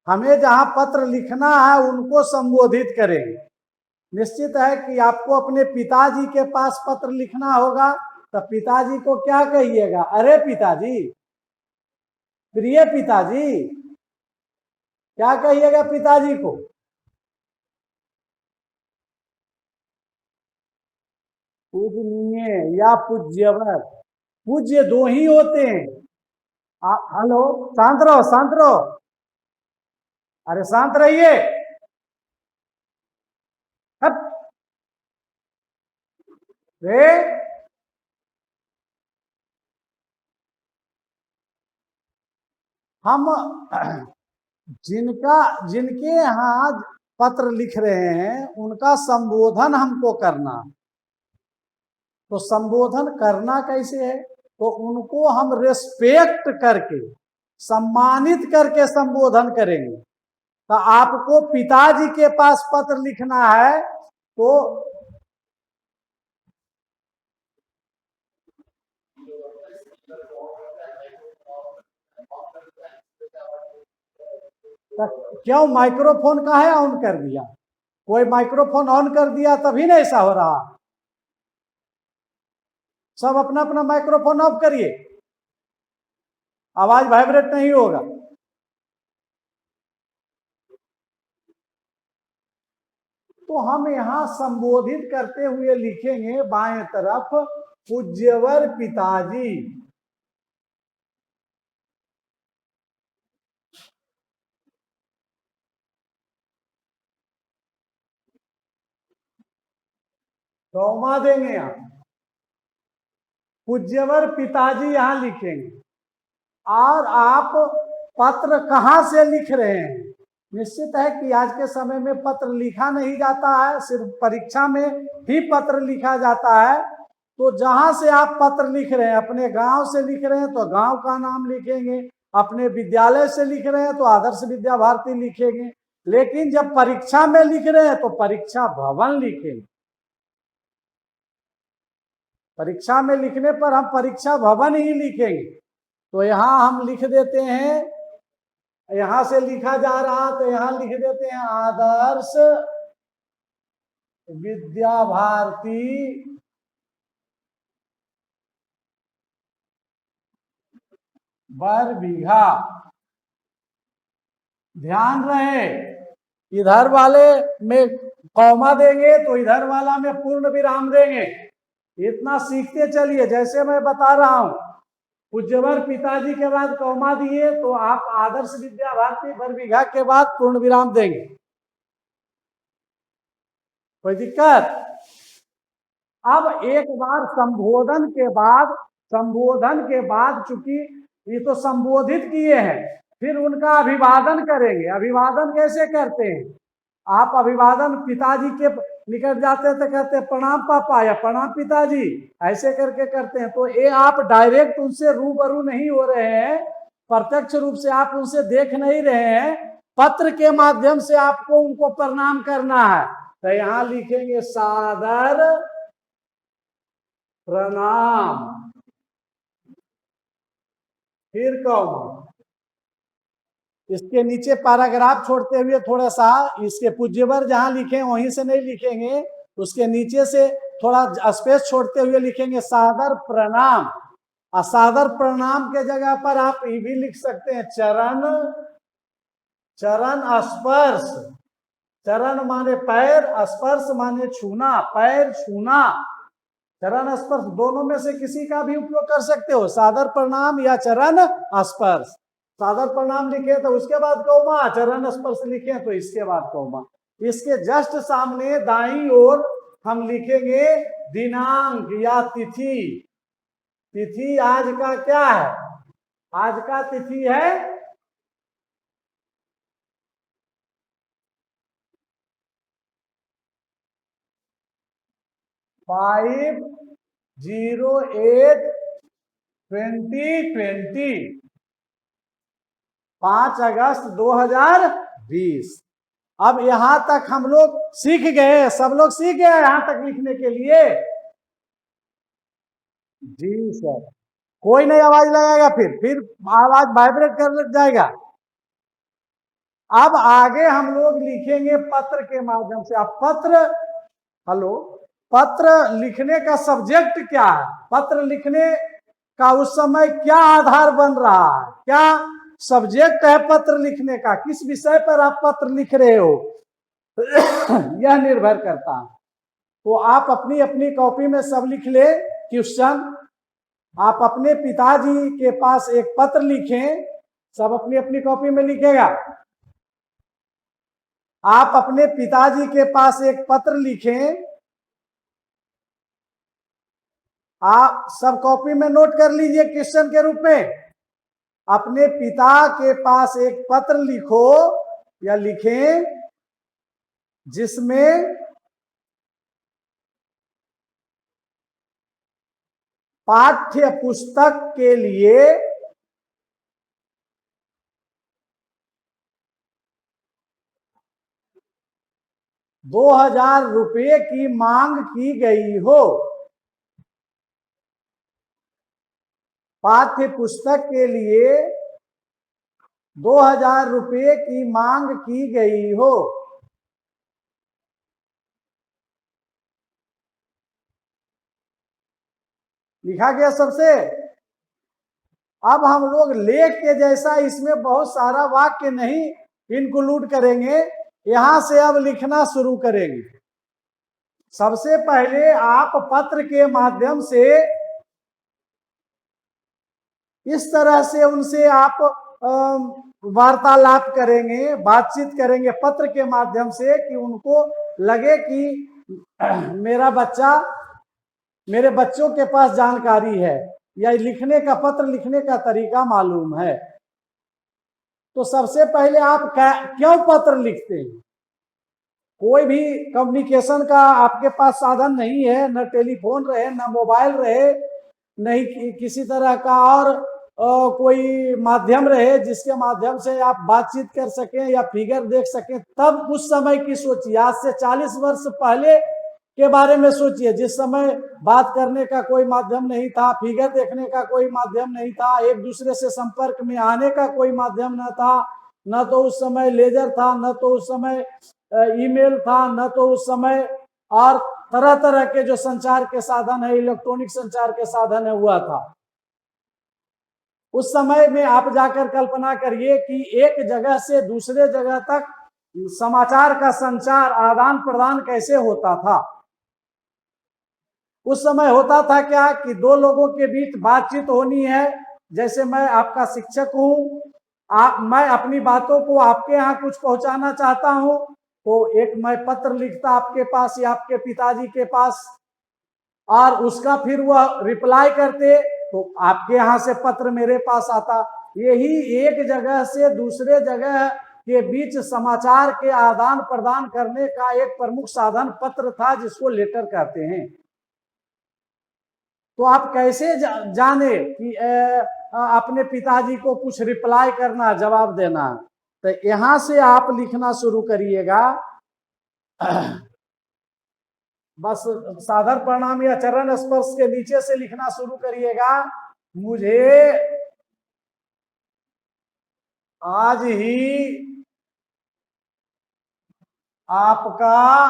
Speaker 1: हमें जहां पत्र लिखना है उनको संबोधित करेंगे। निश्चित है कि आपको अपने पिताजी के पास पत्र लिखना होगा, तो पिताजी को क्या कहिएगा? अरे पिताजी, प्रिय पिताजी, क्या कहिएगा पिताजी को? पूजनीय या पूज्यवर, पूज्य दो ही होते हैं। हेलो, शांत रहो, शांत रहो, अरे शांत रहिए। रे हम जिनके यहाँ पत्र लिख रहे हैं उनका संबोधन हमको करना। तो संबोधन करना कैसे है? तो उनको हम रेस्पेक्ट करके, सम्मानित करके संबोधन करेंगे। तो आपको पिताजी के पास पत्र लिखना है तो क्यों माइक्रोफोन का है ऑन कर दिया? कोई माइक्रोफोन ऑन कर दिया तभी ना ऐसा हो रहा। सब अपना अपना माइक्रोफोन ऑफ करिए, आवाज वाइब्रेट नहीं होगा। तो हम यहां संबोधित करते हुए लिखेंगे बाएं तरफ, पूज्यवर पिताजी। कौमा देंगे आप, पूज्यवर पिताजी यहां लिखेंगे। और आप पत्र कहां से लिख रहे हैं? निश्चित है कि आज के समय में पत्र लिखा नहीं जाता है, सिर्फ परीक्षा में ही पत्र लिखा जाता है। तो जहां से आप पत्र लिख रहे हैं, अपने गांव से लिख रहे हैं तो गांव का नाम लिखेंगे, अपने विद्यालय से लिख रहे हैं तो आदर्श विद्या भारती लिखेंगे, लेकिन जब परीक्षा में लिख रहे हैं तो परीक्षा भवन लिखेंगे। परीक्षा में लिखने पर हम परीक्षा भवन ही लिखेंगे। तो यहां हम लिख देते हैं, यहां से लिखा जा रहा तो यहां लिख देते हैं आदर्श विद्या भारती बरबीघा। ध्यान रहे, इधर वाले में कौमा देंगे तो इधर वाला में पूर्ण विराम देंगे। इतना सीखते चलिए। जैसे मैं बता रहा हूं, पूज्यवर पिताजी के बाद कौमा दिए तो आप आदर्श विद्या भारती बरबीघा के बाद पूर्ण विराम देंगे। कोई दिक्कत? अब एक बार संबोधन के बाद चूंकि ये तो संबोधित किए हैं, फिर उनका अभिवादन करेंगे। अभिवादन कैसे करते हैं? आप अभिवादन पिताजी के निकट जाते थे, कहते प्रणाम पापा या प्रणाम पिताजी, ऐसे करके करते हैं। तो ये आप डायरेक्ट उनसे रूबरू नहीं हो रहे हैं, प्रत्यक्ष रूप से आप उनसे देख नहीं रहे हैं, पत्र के माध्यम से आपको उनको प्रणाम करना है। तो यहां लिखेंगे सादर प्रणाम, फिर कौन? इसके नीचे पैराग्राफ छोड़ते हुए थोड़ा सा इसके पूज्यवर जहां लिखे वहीं से नहीं लिखेंगे, उसके नीचे से थोड़ा स्पेस छोड़ते हुए लिखेंगे सादर प्रणाम। और सादर प्रणाम के जगह पर आप ये भी लिख सकते हैं चरण, चरण स्पर्श। चरण माने पैर, स्पर्श माने छूना, पैर छूना। चरण स्पर्श दोनों में से किसी का भी उपयोग कर सकते हो, सादर प्रणाम या चरण स्पर्श। सादर प्रणाम लिखे तो उसके बाद कौमा, चरण स्पर्श लिखे तो इसके बाद कौमा। इसके जस्ट सामने दाईं ओर हम लिखेंगे दिनांक या तिथि। तिथि आज का क्या है? आज का तिथि है 5/08/2020, 5 अगस्त 2020। अब यहां तक हम लोग सीख गए, सब लोग सीख गए यहां तक लिखने के लिए? जी सर। कोई नहीं आवाज लगाएगा, फिर आवाज वाइब्रेट कर जाएगा। अब आगे हम लोग लिखेंगे पत्र के माध्यम से। अब पत्र, हेलो, पत्र लिखने का सब्जेक्ट क्या है? पत्र लिखने का उस समय क्या आधार बन रहा है, क्या सब्जेक्ट है पत्र लिखने का, किस विषय पर आप पत्र लिख रहे हो यह निर्भर करता है। तो आप अपनी अपनी कॉपी में सब लिख ले क्वेश्चन। आप अपने पिताजी के पास एक पत्र लिखें, सब अपनी अपनी कॉपी में लिखेगा। आप अपने पिताजी के पास एक पत्र लिखें, आप सब कॉपी में नोट कर लीजिए क्वेश्चन के रूप में। अपने पिता के पास एक पत्र लिखो या लिखें जिसमें पाठ्य पुस्तक के लिए 2000 रुपये की मांग की गई हो। पाठ्य पुस्तक के लिए 2000 रुपये की मांग की गई हो। लिखा गया सबसे? अब हम लोग लेख के जैसा इसमें बहुत सारा वाक्य नहीं इंक्लूड करेंगे, यहां से अब लिखना शुरू करेंगे। सबसे पहले आप पत्र के माध्यम से इस तरह से उनसे आप वार्तालाप करेंगे, बातचीत करेंगे पत्र के माध्यम से कि उनको लगे कि मेरा बच्चा, मेरे बच्चों के पास जानकारी है या लिखने का, पत्र लिखने का तरीका मालूम है। तो सबसे पहले आप क्यों पत्र लिखते हैं? कोई भी कम्युनिकेशन का आपके पास साधन नहीं है, न टेलीफोन रहे, न मोबाइल रहे, नहीं किसी तरह का और कोई माध्यम रहे जिसके माध्यम से आप बातचीत कर सकें या फिगर देख सकें। तब उस समय की सोचिए, आज से 40 वर्ष पहले के बारे में सोचिए, जिस समय बात करने का कोई माध्यम नहीं था, फिगर देखने का कोई माध्यम नहीं था, एक दूसरे से संपर्क में आने का कोई माध्यम न था, न तो उस समय लेजर था, न तो उस समय ईमेल था, न तो उस समय और तरह तरह के जो संचार के साधन है, इलेक्ट्रॉनिक संचार के साधन है, हुआ था। उस समय में आप जाकर कल्पना करिए कि एक जगह से दूसरे जगह तक समाचार का संचार, आदान प्रदान कैसे होता था। उस समय होता था क्या कि दो लोगों के बीच बातचीत होनी है, जैसे मैं आपका शिक्षक हूं, मैं अपनी बातों को आपके यहाँ कुछ पहुंचाना चाहता हूं, तो एक मैं पत्र लिखता आपके पास या आपके पिताजी के पास, और उसका फिर वह रिप्लाई करते तो आपके यहाँ से पत्र मेरे पास आता। यही एक जगह से दूसरे जगह के बीच समाचार के आदान प्रदान करने का एक प्रमुख साधन पत्र था, जिसको लेटर कहते हैं। तो आप कैसे जाने कि अपने पिताजी को कुछ रिप्लाई करना, जवाब देना? तो यहां से आप लिखना शुरू करिएगा। बस सादर प्रणाम या चरण स्पर्श के नीचे से लिखना शुरू करिएगा। मुझे आज ही आपका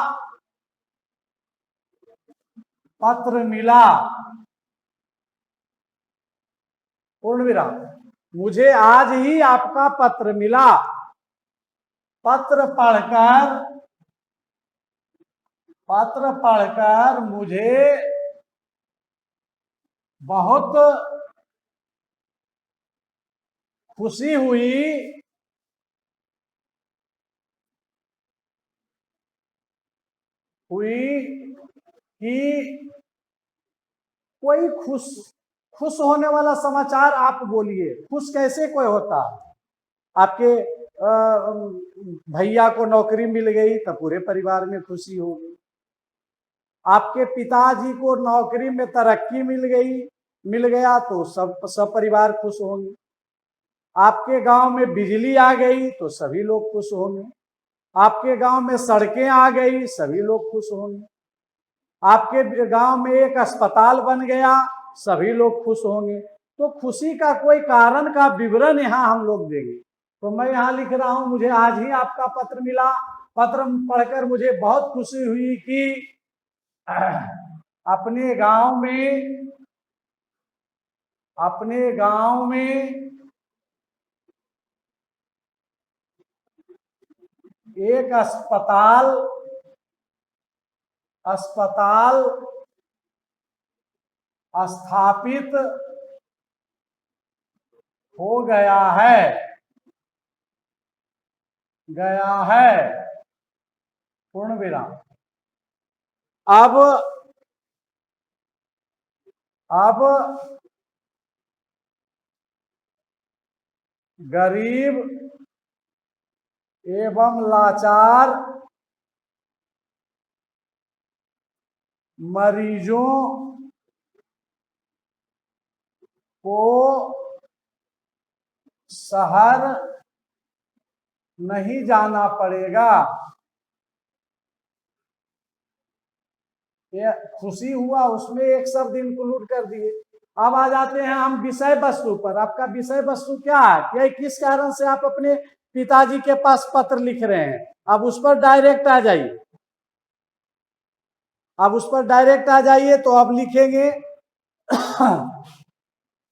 Speaker 1: पत्र मिला, पूर्ण विराम। मुझे आज ही आपका पत्र मिला। पत्र पढ़कर मुझे बहुत खुशी हुई कि कोई खुश खुश होने वाला समाचार आप बोलिए। खुश कैसे कोई होता? आपके भैया को नौकरी मिल गई तो पूरे परिवार में खुशी होगी। आपके पिताजी को नौकरी में तरक्की मिल गया तो सब परिवार खुश होंगे। आपके गांव में बिजली आ गई तो सभी लोग खुश होंगे। आपके गांव में सड़कें आ गई, सभी लोग खुश होंगे। आपके गांव में एक अस्पताल बन गया, सभी लोग खुश होंगे। तो खुशी का कोई कारण का विवरण यहाँ हम लोग देंगे। तो मैं यहाँ लिख रहा हूं, मुझे आज ही आपका पत्र मिला। पत्र पढ़कर मुझे बहुत खुशी हुई कि अपने गांव में एक अस्पताल स्थापित हो गया है पूर्ण विराम। अब गरीब एवं लाचार मरीजों को शहर नहीं जाना पड़ेगा। ये खुशी हुआ, उसमें एक शब्द इंक्लूड कर दिए। अब आ जाते हैं हम विषय वस्तु पर। आपका विषय वस्तु क्या है? क्या किस कारण से आप अपने पिताजी के पास पत्र लिख रहे हैं? अब उस पर डायरेक्ट आ जाइए। अब उस पर डायरेक्ट आ जाइए तो अब लिखेंगे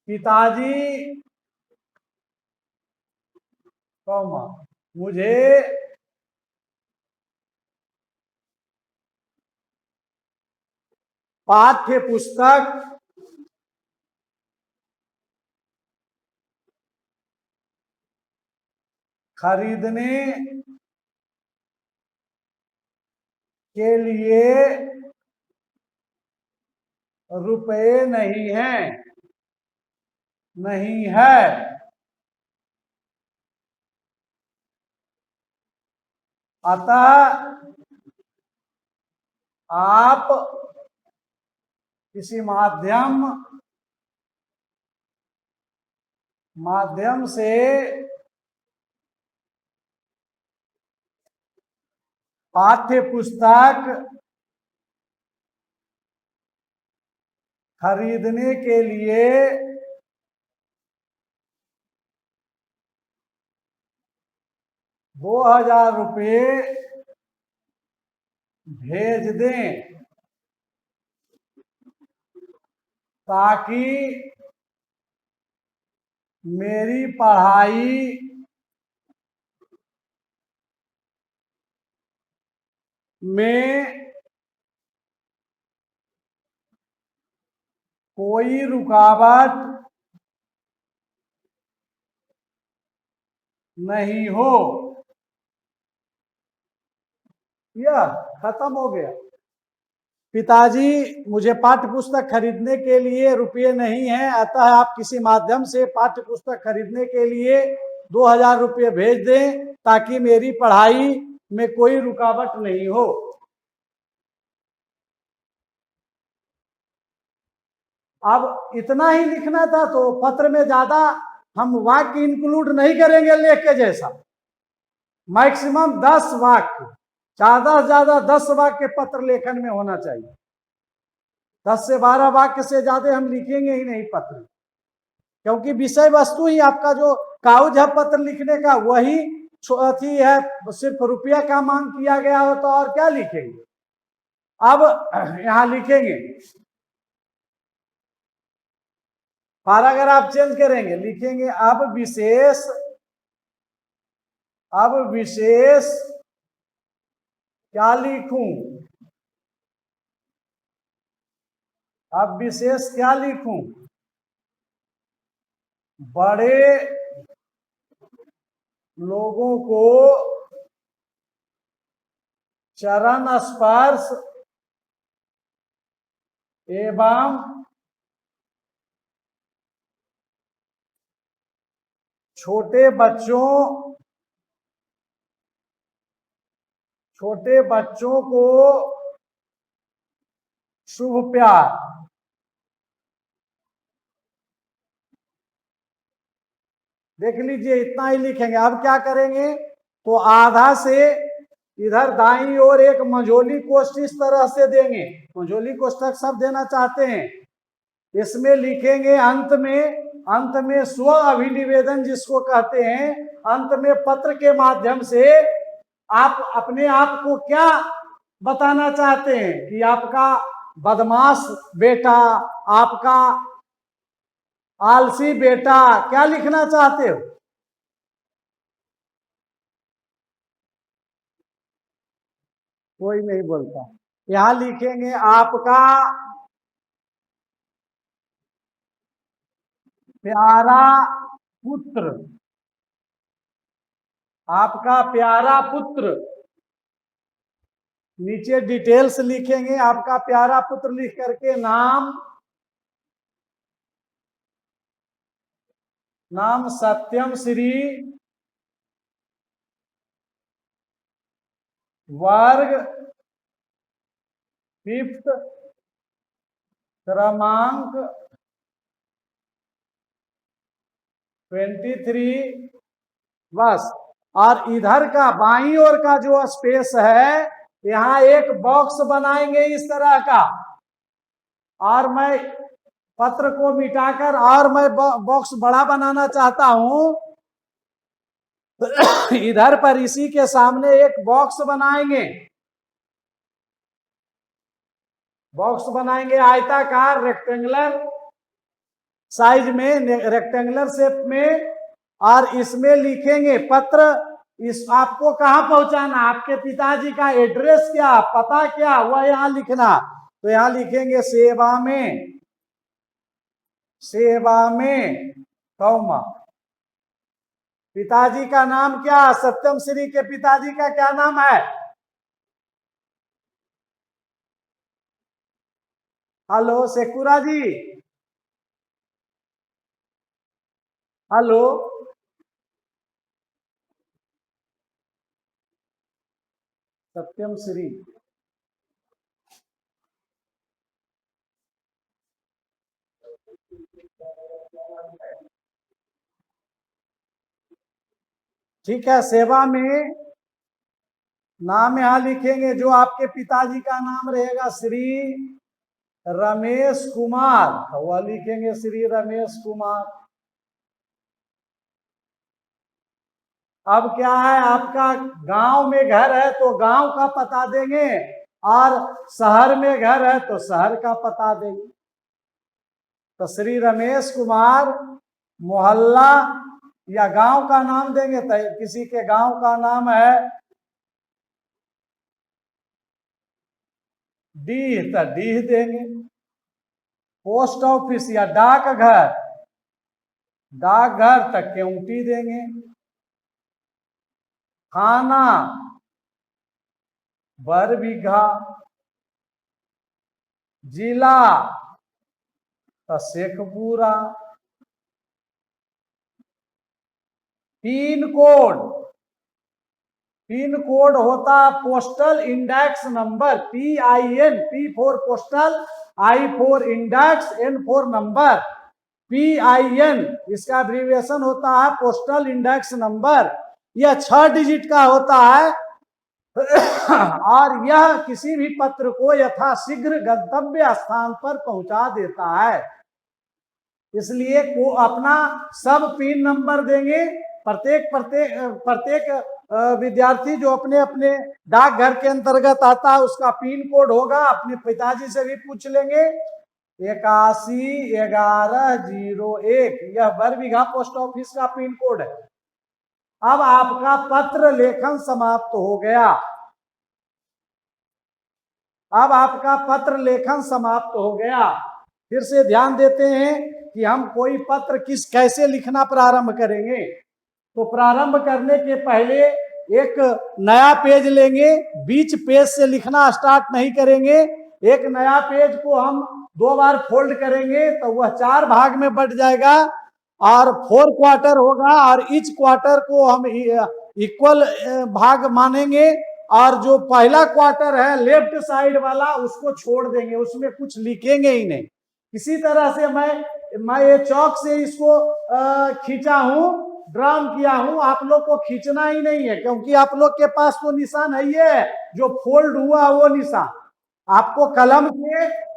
Speaker 1: पिताजी मुझे पाठ्य पुस्तक खरीदने के लिए रुपए नहीं है। अतः आप किसी माध्यम से पाठ्य पुस्तक खरीदने के लिए 2000 रुपये भेज दें ताकि मेरी पढ़ाई में कोई रुकावट नहीं हो। यह खत्म हो गया। पिताजी मुझे पाठ्य पुस्तक खरीदने के लिए रुपये नहीं है, अतः आप किसी माध्यम से पाठ्य पुस्तक खरीदने के लिए 2000 रुपये भेज दें ताकि मेरी पढ़ाई में कोई रुकावट नहीं हो। अब इतना ही लिखना था तो पत्र में ज्यादा हम वाक्य इंक्लूड नहीं करेंगे लेख के जैसा। मैक्सिमम 10 वाक्य, ज्यादा से ज्यादा 10 वाक्य पत्र लेखन में होना चाहिए। 10 से 12 वाक्य से ज्यादा हम लिखेंगे ही नहीं पत्र, क्योंकि विषय वस्तु ही आपका जो कागज है पत्र लिखने का वही अथी है। सिर्फ रुपया का मांग किया गया हो तो और क्या लिखेंगे। अब यहां लिखेंगे, पैराग्राफ चेंज करेंगे, लिखेंगे अब विशेष क्या लिखूं? अब विशेष क्या लिखूं? बड़े लोगों को चरण स्पर्श एवं छोटे बच्चों को शुभ प्यार। देख लीजिए, इतना ही लिखेंगे। अब क्या करेंगे? तो आधा से इधर दाईं ओर एक मंझोली कोष्ठ इस तरह से देंगे। मंझोली कोष्ठक सब देना चाहते हैं। इसमें लिखेंगे अंत में स्व अभिनिवेदन जिसको कहते हैं, अंत में पत्र के माध्यम से आप अपने आप को क्या बताना चाहते हैं कि आपका बदमाश बेटा, आपका आलसी बेटा, क्या लिखना चाहते हो? कोई नहीं बोलता। यहां लिखेंगे आपका प्यारा पुत्र, आपका प्यारा पुत्र। नीचे डिटेल्स लिखेंगे, आपका प्यारा पुत्र लिख करके नाम सत्यम श्री, वर्ग 5th क्रमांक 23, बस। और इधर का बाईं ओर का जो स्पेस है, यहां एक बॉक्स बनाएंगे इस तरह का, और मैं पत्र को मिटाकर और मैं बॉक्स बड़ा बनाना चाहता हूं। इधर पर इसी के सामने एक बॉक्स बनाएंगे। बॉक्स बनाएंगे आयताकार, रेक्टेंगुलर साइज में, रेक्टेंगुलर शेप में, और इसमें लिखेंगे पत्र। इस आपको कहां पहुंचाना, आपके पिताजी का एड्रेस क्या, पता क्या, वह यहां लिखना। तो यहां लिखेंगे सेवा में कौमा। पिताजी का नाम क्या? सत्यम श्री के पिताजी का क्या नाम है? हेलो शेखपुरा जी, हेलो। सत्यम श्री। ठीक है, सेवा में नाम यहां लिखेंगे जो आपके पिताजी का नाम रहेगा, श्री रमेश कुमार, वह लिखेंगे श्री रमेश कुमार। अब क्या है, आपका गांव में घर है तो गांव का पता देंगे, और शहर में घर है तो शहर का पता देंगे। तो श्री रमेश कुमार, मोहल्ला या गांव का नाम देंगे। तो किसी के गांव का नाम है डीह, तो डीह देंगे। पोस्ट ऑफिस या डाकघर तक केवटी देंगे। थाना बरबीघा, जिला तो शेखपुरा। पिन कोड होता postal index number, PIN, P for postal, I for index, N for number. PIN इसका एब्रीविएशन होता है पोस्टल इंडेक्स नंबर। यह 6 डिजिट का होता है, और यह किसी भी पत्र को यथाशीघ्र गंतव्य स्थान पर पहुंचा देता है। इसलिए को अपना सब पिन नंबर देंगे। प्रत्येक विद्यार्थी जो अपने अपने डाकघर के अंतर्गत आता है उसका पिन कोड होगा। अपने पिताजी से भी पूछ लेंगे। 811101 यह बरबीघा पोस्ट ऑफिस का पिन कोड है। अब आपका पत्र लेखन समाप्त हो गया। अब आपका पत्र लेखन समाप्त हो गया। फिर से ध्यान देते हैं कि हम कोई पत्र कैसे लिखना प्रारंभ करेंगे। तो प्रारंभ करने के पहले एक नया पेज लेंगे, बीच पेज से लिखना स्टार्ट नहीं करेंगे। एक नया पेज को हम 2 बार फोल्ड करेंगे तो वह 4 भाग में बट जाएगा और 4 क्वार्टर होगा, और ईच क्वार्टर को हम इक्वल भाग मानेंगे, और जो पहला क्वार्टर है लेफ्ट साइड वाला उसको छोड़ देंगे, उसमें कुछ लिखेंगे ही नहीं। इसी तरह से मैं ये चौक से इसको खींचा हूं, ड्राउन किया हूं। आप लोग को खींचना ही नहीं है, क्योंकि आप लोग के पास तो निशान है जो फोल्ड हुआ वो निशान। आपको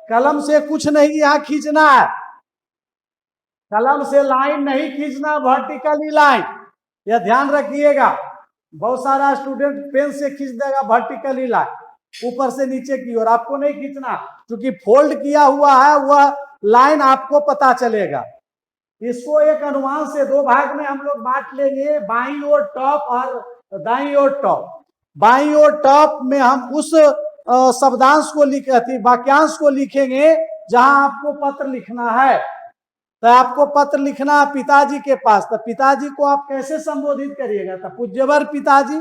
Speaker 1: कलम से कुछ नहीं यहाँ खींचना है। कलम से लाइन नहीं खींचना, वर्टिकली लाइन, यह ध्यान रखिएगा। बहुत सारा स्टूडेंट पेन से खींच देगा वर्टिकली लाइन, ऊपर से नीचे की ओर। आपको नहीं खींचना, क्योंकि फोल्ड किया हुआ है वह लाइन आपको पता चलेगा। इसको एक अनुमान से 2 भाग में हम लोग बांट लेंगे, बाईं ओर टॉप और दाईं ओर टॉप। बाईं ओर टॉप में हम उस शब्दांश को वाक्यांश को लिखेंगे जहां आपको पत्र लिखना है। तो आपको पत्र लिखना है पिताजी के पास, तो पिताजी को आप कैसे संबोधित करिएगा? तो पूज्यवर पिताजी,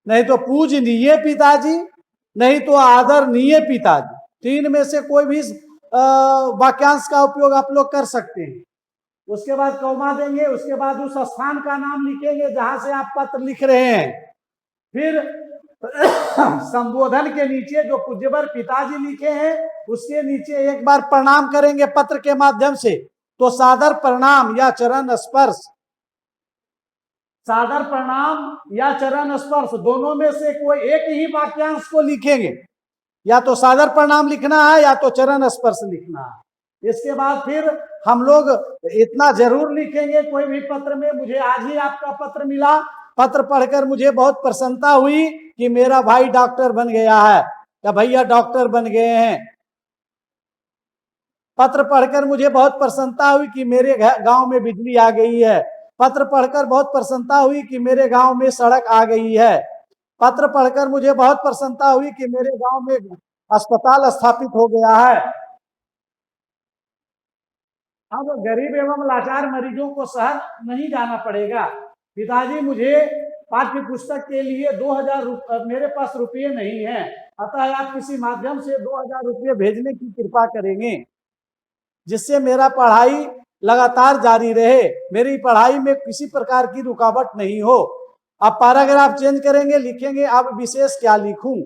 Speaker 1: नहीं तो पूजनीय पिताजी, नहीं तो आदरणीय पिताजी। 3 में से कोई भी वाक्यांश का उपयोग आप लोग कर सकते हैं। उसके बाद कौमा देंगे, उसके बाद उस स्थान का नाम लिखेंगे जहां से आप पत्र लिख रहे हैं। फिर संबोधन के नीचे जो पूज्यवर पिताजी लिखे हैं उसके नीचे एक बार प्रणाम करेंगे पत्र के माध्यम से। तो सादर प्रणाम या चरण स्पर्श, सादर प्रणाम या चरण स्पर्श दोनों में से कोई एक ही वाक्यांश को लिखेंगे। या तो सादर प्रणाम लिखना है या तो चरण स्पर्श लिखना है। इसके बाद फिर हम लोग इतना जरूर लिखेंगे कोई भी पत्र में, मुझे आज ही आपका पत्र मिला, पत्र पढ़कर मुझे बहुत प्रसन्नता हुई कि मेरा भाई डॉक्टर बन गया है, या भैया डॉक्टर बन गए हैं। पत्र पढ़कर मुझे बहुत प्रसन्नता हुई कि मेरे गांव में बिजली आ गई है। पत्र पढ़कर बहुत प्रसन्नता हुई कि मेरे गांव में सड़क आ गई है। पत्र पढ़कर मुझे बहुत प्रसन्नता हुई कि मेरे गांव में अस्पताल स्थापित हो गया है। अब गरीब एवं लाचार मरीजों को शहर नहीं जाना पड़ेगा। पिताजी मुझे पाठ्य पुस्तक के लिए 2000 मेरे पास रुपये नहीं है, अतः आप किसी माध्यम से 2000 रुपये भेजने की कृपा करेंगे, जिससे मेरा पढ़ाई लगातार जारी रहे, मेरी पढ़ाई में किसी प्रकार की रुकावट नहीं हो। अब पैराग्राफ चेंज करेंगे, लिखेंगे अब विशेष क्या लिखूं,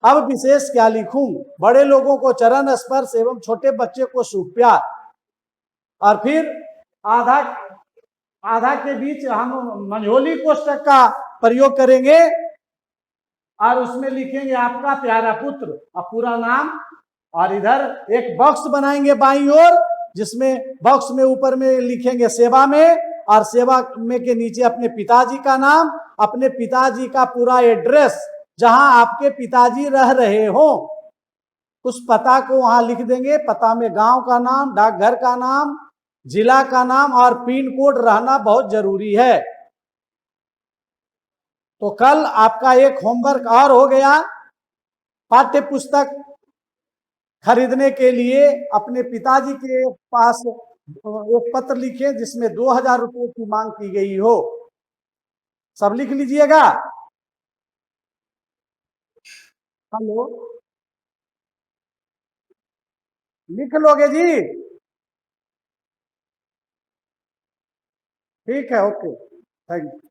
Speaker 1: अब विशेष क्या लिखूं। बड़े लोगों को चरण स्पर्श एवं छोटे बच्चे को शुभ प्यार। और फिर आधा के बीच हम मंझोली कोष्टक का प्रयोग करेंगे और उसमें लिखेंगे आपका प्यारा पुत्र, अब पूरा नाम, और इधर एक बॉक्स बनाएंगे बाईं ओर, जिसमें बॉक्स में ऊपर में लिखेंगे सेवा में, और सेवा में के नीचे अपने पिताजी का नाम, अपने पिताजी का पूरा एड्रेस, जहां आपके पिताजी रह रहे हो उस पता को वहां लिख देंगे। पता में गांव का नाम, डाकघर का नाम, जिला का नाम और पिन कोड रहना बहुत जरूरी है। तो कल आपका एक होमवर्क और हो गया, पाठ्य पुस्तक खरीदने के लिए अपने पिताजी के पास एक पत्र लिखे जिसमें 2000 रुपये की मांग की गई हो। सब लिख लीजिएगा। हेलो, लिख लोगे जी? ठीक है, ओके, थैंक यू।